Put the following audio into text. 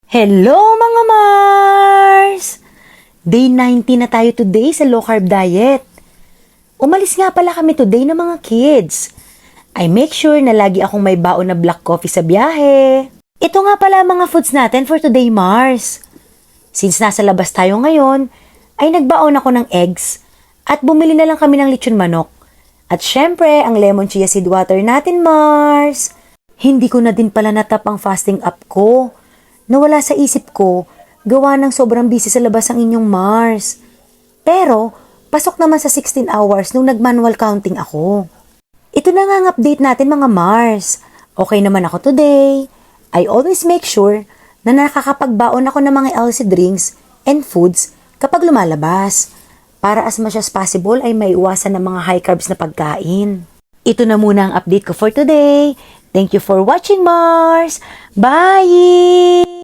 Hello mga Mars! Day 90 na tayo today sa low carb diet. Umalis nga pala kami today ng mga kids. I make sure na lagi akong may baon na black coffee sa biyahe. Ito nga pala mga foods natin for today, Mars. Since nasa labas tayo ngayon, ay nagbaon ako ng eggs at bumili na lang kami ng lechon manok. At syempre, ang lemon chia seed water natin, Mars. Hindi ko na din pala natap ang fasting app ko. Nawala sa isip ko, gawa ng sobrang busy sa labas ang inyong Mars. Pero, pasok naman sa 16 hours nung nag-manual counting ako. Ito na nga ang update natin mga Mars. Okay naman ako today. I always make sure na nakakapagbaon ako ng mga healthy drinks and foods kapag lumalabas. Para as much as possible ay maiwasan ng mga high carbs na pagkain. Ito na muna ang update ko for today. Thank you for watching, Mars. Bye!